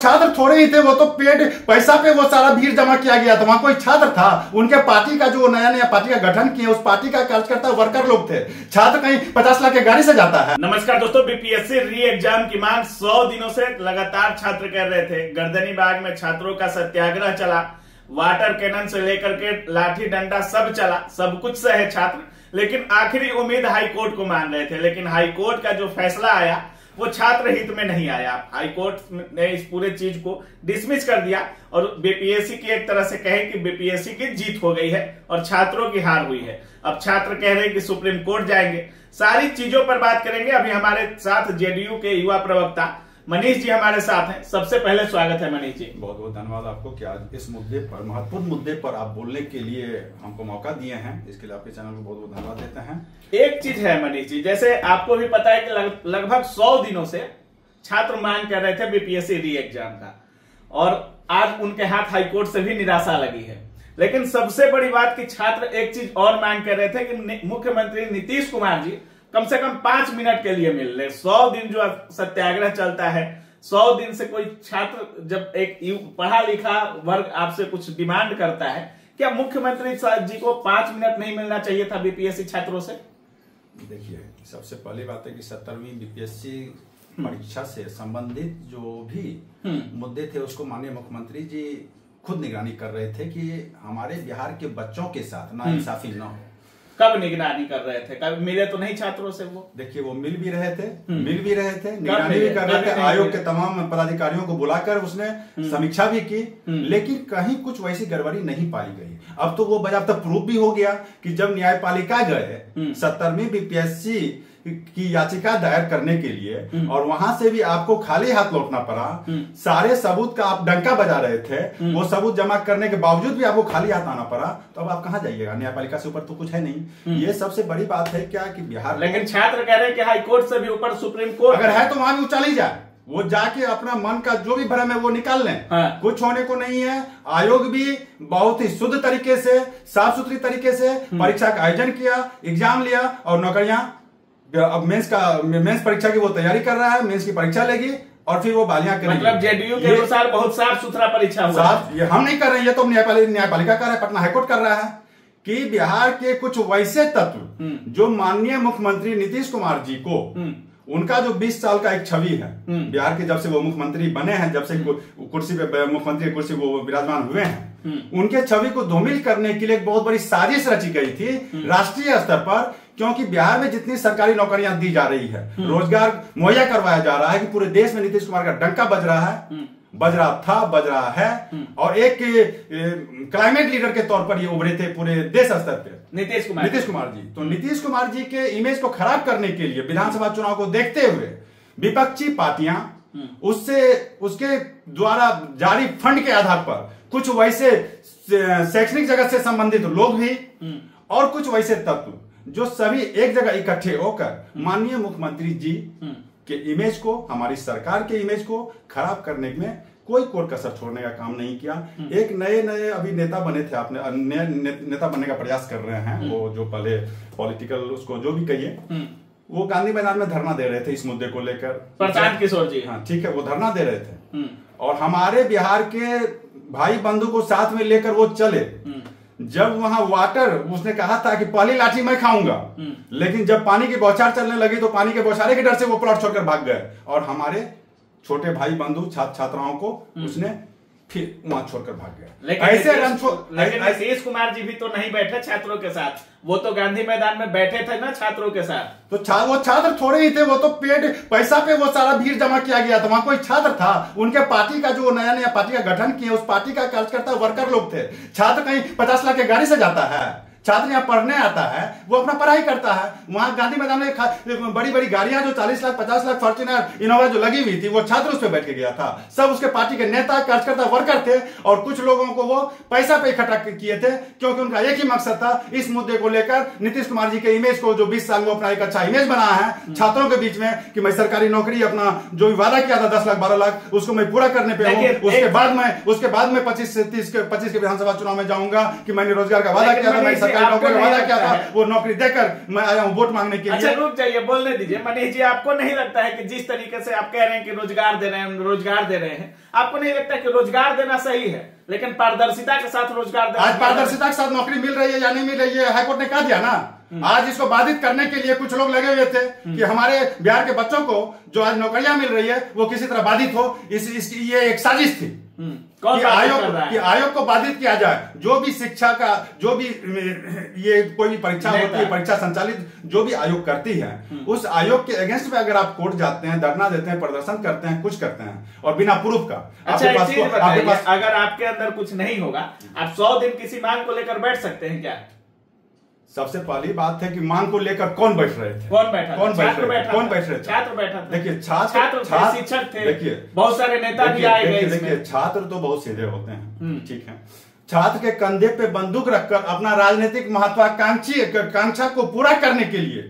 छात्र थोड़े ही थे, वो तो पेड पैसा पे वो सारा भीड़ जमा किया गया था। वहां कोई छात्र था? उनके पार्टी का जो नया नया पार्टी का गठन किए उस पार्टी का कार्यकर्ता वर्कर लोग थे। छात्र कहीं 50 लाख की गाड़ी से जाता है? नमस्कार दोस्तों, बीपीएससी री एग्जाम की मांग 100 दिनों से लगातार छात्र कर रहे थे। गर्दनीबाग में छात्रों का सत्याग्रह चला, वाटर कैनन से लेकर के लाठी डंडा सब चला, सब कुछ सहे छात्र, लेकिन आखिरी उम्मीद हाईकोर्ट को मान रहे थे। लेकिन हाईकोर्ट का जो फैसला आया वो छात्र हित में नहीं आया। हाईकोर्ट ने इस पूरे चीज को डिसमिस कर दिया और बीपीएससी की एक तरह से कहें कि बीपीएससी की जीत हो गई है और छात्रों की हार हुई है। अब छात्र कह रहे हैं कि सुप्रीम कोर्ट जाएंगे। सारी चीजों पर बात करेंगे। अभी हमारे साथ जेडीयू के युवा प्रवक्ता मनीष जी हमारे साथ हैं। सबसे पहले स्वागत है मनीष जी। बहुत बहुत धन्यवाद आपको कि आज इस मुद्दे पर, महत्वपूर्ण मुद्दे पर आप बोलने के लिए हमको मौका दिए हैं। इसके लिए आपके चैनल को बहुत बहुत धन्यवाद देते हैं। एक चीज है मनीष जी, जैसे आपको भी पता है कि लगभग 100 दिनों से छात्र मांग कर रहे थे बीपीएससी री एग्जाम का, और आज उनके हाथ हाईकोर्ट से भी निराशा लगी है। लेकिन सबसे बड़ी बात कि छात्र एक चीज और मांग कर रहे थे कि मुख्यमंत्री नीतीश कुमार जी कम से कम 5 मिनट के लिए मिल ले। 100 दिन जो सत्याग्रह चलता है, 100 दिन से कोई छात्र जब एक पढ़ा लिखा वर्ग आपसे कुछ डिमांड करता है, क्या मुख्यमंत्री जी को 5 मिनट नहीं मिलना चाहिए था बीपीएससी छात्रों से? देखिए, सबसे पहली बात है कि 17वीं बीपीएससी परीक्षा से संबंधित जो भी मुद्दे थे उसको माननीय मुख्यमंत्री जी खुद निगरानी कर रहे थे कि हमारे बिहार के बच्चों के साथ नाइंसाफी न हो। कब निगरानी कर रहे थे? कब मिले तो नहीं छात्रों से? वो देखिए, वो मिल भी रहे थे, निगरानी भी कर रहे थे। आयोग के तमाम पदाधिकारियों को बुलाकर उसने समीक्षा भी की, लेकिन कहीं कुछ वैसी गड़बड़ी नहीं पाई गई। अब तो वो बाज़ाब्ता प्रूफ भी हो गया कि जब न्यायपालिका गए 17वीं बीपीएससी की याचिका दायर करने के लिए और वहां से भी आपको खाली हाथ लौटना पड़ा। सारे सबूत का आप डंका बजा रहे थे, वो सबूत जमा करने के बावजूद भी आपको खाली हाथ आना पड़ा। तो अब आप कहां जाइएगा? न्यायपालिका से ऊपर तो कुछ है नहीं। ये सबसे बड़ी बात है क्या कि बिहार, लेकिन छात्र कह रहे हैं कि हाईकोर्ट से भी ऊपर सुप्रीम कोर्ट अगर है तो वहां भी वो चली जाए, वो जाके अपना मन का जो भी भ्रम है वो निकाल लें। हाँ। कुछ होने को नहीं है। आयोग भी बहुत ही शुद्ध तरीके से, साफ सुथरी तरीके से परीक्षा का आयोजन किया, एग्जाम लिया और नौकरियां, अब मेंस परीक्षा की वो तैयारी कर रहा है, मेंस की परीक्षा लेगी और फिर वो बालियां करेगी। मतलब जेडीयू के अनुसार बहुत साफ सुथरा परीक्षा हुआ। ये हम नहीं कर रहे हैं, ये तो न्यायपालिका कर रहा है, पटना हाईकोर्ट कर रहा है कि बिहार के कुछ वैसे तत्व जो माननीय मुख्यमंत्री नीतीश कुमार जी को, उनका जो 20 साल का एक छवि है बिहार के, जब से वो मुख्यमंत्री बने हैं, जब से कुर्सी पे मुख्यमंत्री कुर्सी वो विराजमान हुए हैं, उनके छवि को धूमिल करने के लिए एक बहुत बड़ी साजिश रची गई थी राष्ट्रीय स्तर पर। क्योंकि बिहार में जितनी सरकारी नौकरियां दी जा रही है, रोजगार मुहैया करवाया जा रहा है, कि पूरे देश में नीतीश कुमार का डंका बज रहा है, बज रहा है। और एक क्लाइमेट लीडर के तौर पर ये उभरे थे पूरे देश स्तर पे नीतीश कुमार जी। तो नीतीश कुमार जी के इमेज को खराब करने के लिए विधानसभा चुनाव को देखते हुए विपक्षी पार्टियां उसके द्वारा जारी फंड के आधार पर कुछ वैसे शैक्षणिक जगत से संबंधित लोग भी और कुछ वैसे तत्व जो सभी एक जगह इकट्ठे होकर माननीय मुख्यमंत्री जी के इमेज को, हमारी सरकार के इमेज को खराब करने में कोई कोर कसर छोड़ने का काम नहीं किया। एक नए अभी नेता बने थे, आपने नेता बनने का प्रयास कर रहे हैं, वो जो पहले पॉलिटिकल उसको जो भी कहिए, वो गांधी मैदान में धरना दे रहे थे इस मुद्दे को लेकर। प्रशांत किशोर जी, हाँ ठीक है, वो धरना दे रहे थे और हमारे बिहार के भाई बंधु को साथ में लेकर वो चले। जब वहां वाटर, उसने कहा था कि पहली लाठी मैं खाऊंगा, लेकिन जब पानी की बौछार चलने लगी तो पानी के बौछारे के डर से वो प्लॉट छोड़कर भाग गए और हमारे छोटे भाई बंधु छात्राओं को उसने फिर वहां छोड़कर भाग गया। लेकिन नीतीश कुमार जी भी तो नहीं बैठे छात्रों के साथ, वो तो गांधी मैदान में बैठे थे ना छात्रों के साथ। तो वो छात्र थोड़े ही थे, वो तो पेड पैसा पे वो सारा भीड़ जमा किया गया था। वहां कोई छात्र था? उनके पार्टी का जो नया नया पार्टी का गठन किया उस पार्टी का कार्यकर्ता वर्कर लोग थे। छात्र कहीं 50 लाख की गाड़ी से जाता है? छात्र यहाँ पढ़ने आता है, वो अपना पढ़ाई करता है। वहां गांधी मैदान में बड़ी बड़ी गाड़ियां जो 40 लाख 50 लाख फॉर्च्यूनर इनोवा जो लगी हुई थी, वो छात्र उस पर बैठ के गया था। सब उसके पार्टी के नेता कार्यकर्ता वर्कर थे और कुछ लोगों को वो पैसा पे इकट्ठा किए थे, क्योंकि उनका एक ही मकसद था इस मुद्दे को लेकर नीतीश कुमार जी के इमेज को, जो 20 साल में अपना एक अच्छा इमेज बनाया है छात्रों के बीच में, कि मैं सरकारी नौकरी अपना जो वादा किया था 10 लाख 12 लाख उसको मैं पूरा करने पे हूं। उसके बाद में 25 के विधानसभा चुनाव में जाऊंगा कि मैंने रोजगार का वादा किया था, मैं डॉक्टर ने वादा किया था वो नौकरी देकर मैं आया हूँ वोट मांगने के लिए। अच्छा रुक जाइए, बोलने दीजिए। मनीष जी, आपको नहीं लगता है कि जिस तरीके से आप कह रहे हैं कि रोजगार दे रहे हैं, आपको नहीं लगता कि रोजगार देना सही है, लेकिन पारदर्शिता के साथ रोजगार देना? आज पारदर्शिता के साथ नौकरी मिल रही है या नहीं मिल रही है, हाईकोर्ट ने कह दिया ना। आज इसको बाधित करने के लिए कुछ लोग लगे हुए थे कि हमारे बिहार के बच्चों को जो आज नौकरियां मिल रही है वो किसी तरह बाधित हो। ये एक साजिश थी कि आयोग को बाधित किया जाए। जो भी शिक्षा का जो भी ये कोई भी परीक्षा होती है, परीक्षा संचालित जो भी आयोग करती है, उस आयोग के अगेंस्ट में अगर आप कोर्ट जाते हैं, धरना देते हैं, प्रदर्शन करते हैं, कुछ करते हैं और बिना प्रूफ का, अच्छा आपके पास अगर आपके अंदर कुछ नहीं होगा, आप 100 दिन किसी मांग को लेकर बैठ सकते हैं क्या? सबसे पहली बात है कि मांग को लेकर कौन बैठ रहे थे? कौन बैठ रहे थे? छात्र बैठा था। देखिए छात्र शिक्षक थे, देखिए बहुत सारे नेता भी आए गए। देखिए छात्र तो बहुत सीधे होते हैं, ठीक है। छात्र के कंधे पे बंदूक रखकर अपना राजनीतिक महत्वाकांक्षा को पूरा करने के लिए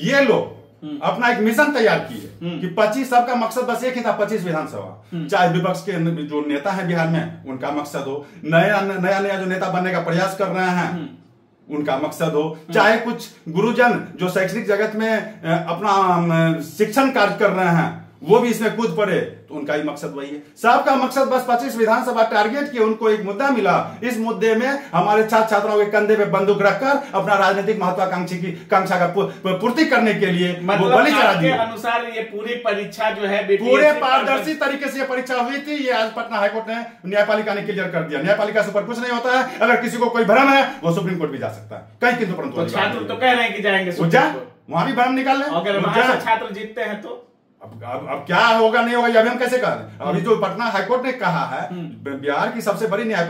ये लोग अपना एक मिशन तैयार किए कि 25 सबका मकसद बस एक ही था, 25 विधानसभा। चाहे विपक्ष के जो नेता है बिहार में उनका मकसद हो, नया जो नेता बनने का प्रयास कर रहे हैं उनका मकसद हो, चाहे कुछ गुरुजन जो शैक्षणिक जगत में अपना शिक्षण कार्य कर रहे हैं वो भी इसमें कूद पड़े, तो उनका ही मकसद वही है। सबका मकसद बस 25 विधानसभा टारगेट किए। उनको एक मुद्दा मिला, इस मुद्दे में हमारे छात्र छात्राओं के कंधे पे बंदूक रखकर अपना राजनीतिक महत्वाकांक्षा का पूर्ति करने के लिए मतलब बलि चढ़ा दिया। अनुसार ये पूरी परीक्षा जो है पूरे पारदर्शी तरीके से ये परीक्षा हुई थी। ये आज पटना हाईकोर्ट ने न्यायपालिका ने क्लियर कर दिया। न्यायपालिका से ऊपर कुछ नहीं होता है। अगर किसी को कोई भ्रम है वो सुप्रीम कोर्ट भी जा सकता है कहीं, किंतु परंतु छात्र तो कह रहे हैं कि जाएंगे, वहां भी भ्रम निकाल लें। अगर वहां से छात्र जीतते हैं तो अब क्या होगा नहीं होगा ये अभी हम कैसे कह रहे हैं? अभी जो पटना हाईकोर्ट ने कहा है बिहार की सबसे बड़ी न्याय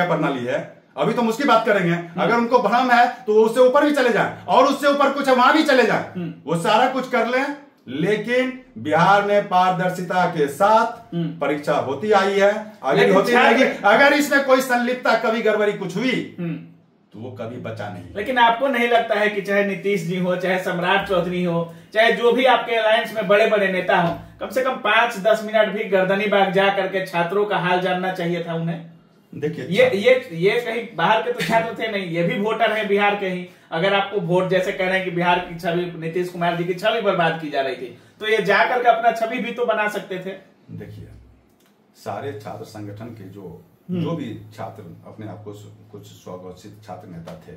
प्रणाली है, अभी तो हम उसकी बात करेंगे। अगर उनको भ्रम है तो उससे ऊपर भी चले जाएं, और उससे ऊपर कुछ है वहां भी चले जाएं, वो सारा कुछ कर लें। लेकिन बिहार में पारदर्शिता के साथ परीक्षा होती आई है, आगे होती रहेगी। अगर इसमें कोई संलिप्तता, कभी गड़बड़ी कुछ हुई तो वो कभी बचा नहीं। लेकिन आपको नहीं लगता है कि चाहे नीतीश जी हो, चाहे सम्राट चौधरी हो, चाहे जो भी आपके अलायंस में बड़े बड़े नेता हो, कम से कम 5-10 मिनट भी गर्दनी बाग जा करके छात्रों का हाल जानना चाहिए था उन्हें? देखिए ये कहीं बाहर के तो छात्र थे नहीं, ये भी वोटर हैं बिहार के ही। अगर आपको वोट जैसे कह रहे हैं कि बिहार की छवि, नीतीश कुमार जी की छवि बर्बाद की जा रही थी, तो ये जाकर के अपना छवि भी तो बना सकते थे। देखिए सारे छात्र संगठन के जो भी छात्र अपने आप को कुछ स्वघोषित छात्र नेता थे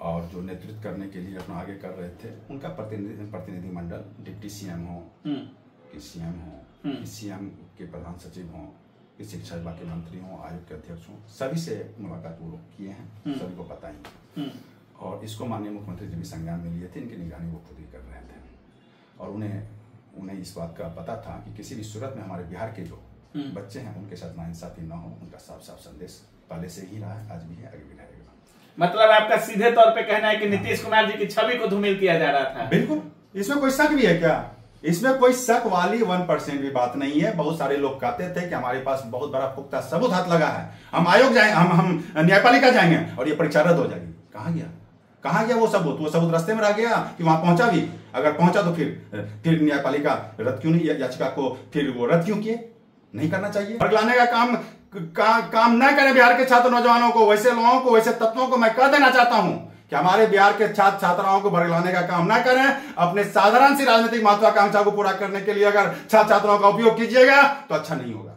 और जो नेतृत्व करने के लिए अपना आगे कर रहे थे, उनका प्रतिनिधि मंडल, डिप्टी सीएम हो कि सीएम हो कि सीएम के प्रधान सचिव हो कि शिक्षा विभाग के मंत्री हो, आयोग के अध्यक्ष हो, सभी से मुलाकात वो लोग किए हैं, सभी को पता ही। और इसको माननीय मुख्यमंत्री जी भी संज्ञान में लिए थे, इनकी निगरानी वो खुद ही कर रहे थे। और उन्हें इस बात का पता था कि किसी भी सूरत में हमारे बिहार के जो बच्चे हैं उनके साथ नाइंसाफी न हो। उनका साफ साफ संदेश पहले से ही रहा है, आज भी है, आगे भी रहेगा। मतलब आपका सीधे तौर पे कहना है कि नीतीश कुमार जी की छवि को धूमिल किया जा रहा था? बिल्कुल, इसमें कोई शक भी है क्या? इसमें कोई शक वाली 1% भी बात नहीं है। बहुत सारे लोग कहते थे कि हमारे पास बहुत बड़ा पुख्ता सबूत हाथ लगा है, हम आयोग जाएंगे, हम न्यायपालिका जाएंगे और ये परीक्षा रद्द हो जाएगी। कहाँ गया वो सबूत? वो सबूत रास्ते में रह गया कि वहां पहुंचा भी? अगर पहुंचा तो फिर न्यायपालिका रद्द क्यों नहीं, याचिका को फिर वो रद्द क्यों किए? नहीं करना चाहिए। वर्ग लाने का काम न करें बिहार के छात्र नौजवानों को, वैसे लोगों को, वैसे तत्वों को मैं कह देना चाहता हूं कि हमारे बिहार के छात्र छात्राओं को वर्ग लाने का काम न करें। अपने साधारण सी राजनीतिक महत्वाकांक्षा को पूरा करने के लिए अगर छात्र छात्राओं का उपयोग कीजिएगा तो अच्छा नहीं होगा।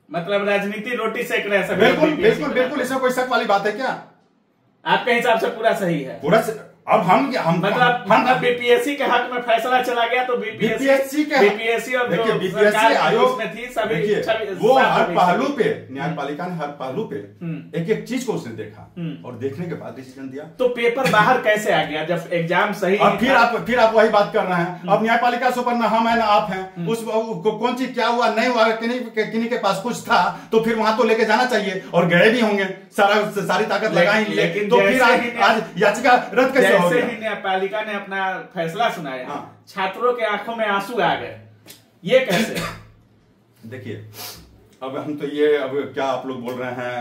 मतलब राजनीति रोटी सेक रहे हैं। बिल्कुल, इसमें कोई शक वाली बात है क्या? आपके हिसाब से पूरा सही है? पूरा अब हम मतलब बीपीएससी के हक में फैसला चला गया तो बीपीएससी और बीपीएससी आयोग में थी सभी, वो हर पहलू पे न्यायपालिका ने हर पहलू पे एक एक चीज को उसने देखा और देखने के बाद डिसीजन दिया। तो पेपर बाहर कैसे आ गया जब एग्जाम सही? और फिर आप वही बात कर रहे हैं। अब न्यायपालिका से ऊपर ना हम है ना आप हैं, उस कौन चीज क्या हुआ नहीं हुआ, किन्हीं के पास कुछ था तो फिर वहां तो लेके जाना चाहिए और गए भी होंगे, सारी ताकत लगाएंगे। लेकिन तो फिर आज याचिका रद्द कैसे? जैसे ही न्यायपालिका ने अपना फैसला सुनाया, छात्रों के आंखों में आंसू आ गए, ये कैसे? देखिए अब हम तो ये, अब क्या आप लोग बोल रहे हैं,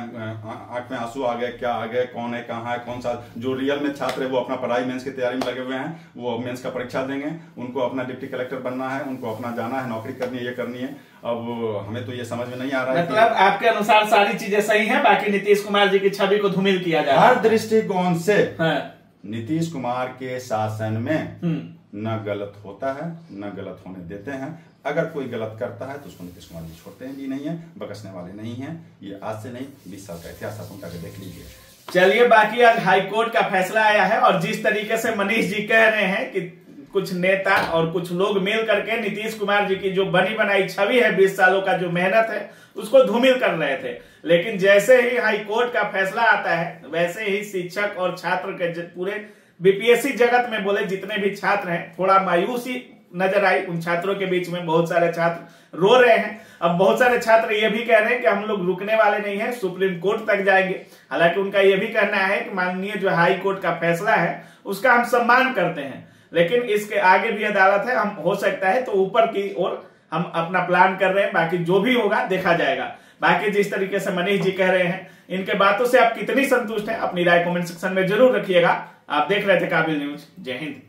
आंख में आंसू आ गए, क्या आ गए, कौन है, कहाँ है, कौन सा। जो रियल में छात्र है वो अपना पढ़ाई मेंस की तैयारी में लगे हुए हैं, वो मेंस का परीक्षा देंगे, उनको अपना डिप्टी कलेक्टर बनना है, उनको अपना जाना है, नौकरी करनी है, ये करनी है। अब हमें तो ये समझ में नहीं आ रहा है। मतलब आपके अनुसार सारी चीजें सही है, बाकी नीतीश कुमार जी की छवि को धूमिल किया जा रहा है। हर दृष्टिकोण से नीतीश कुमार के शासन में न गलत होता है, न गलत होने देते हैं। अगर कोई गलत करता है तो उसको नीतीश कुमार जी छोड़ते भी नहीं है, बख्शने वाले नहीं हैं। ये आज से नहीं, 20 साल का इतिहास आप उनका देख लीजिए। चलिए, बाकी आज हाईकोर्ट का फैसला आया है और जिस तरीके से मनीष जी कह रहे हैं कि कुछ नेता और कुछ लोग मिल करके नीतीश कुमार जी की जो बनी बनाई छवि है, 20 सालों का जो मेहनत है, उसको धूमिल कर रहे थे। लेकिन जैसे ही हाईकोर्ट का फैसला आता है, वैसे ही शिक्षक और छात्र के पूरे बीपीएससी जगत में बोले जितने भी छात्र हैं, थोड़ा मायूसी नजर आई उन छात्रों के बीच में। बहुत सारे छात्र रो रहे हैं। अब बहुत सारे छात्र ये भी कह रहे हैं कि हम लोग रुकने वाले नहीं हैं, सुप्रीम कोर्ट तक जाएंगे। हालांकि उनका यह भी कहना है कि माननीय जो हाई कोर्ट का फैसला है उसका हम सम्मान करते हैं, लेकिन इसके आगे भी अदालत है, हम हो सकता है तो ऊपर की ओर हम अपना प्लान कर रहे हैं। बाकी जो भी होगा देखा जाएगा। बाकी जिस तरीके से मनीष जी कह रहे हैं, इनके बातों से आप कितनी संतुष्ट हैं, अपनी राय कमेंट सेक्शन में जरूर रखिएगा। आप देख रहे थे काबिल न्यूज। जय हिंद।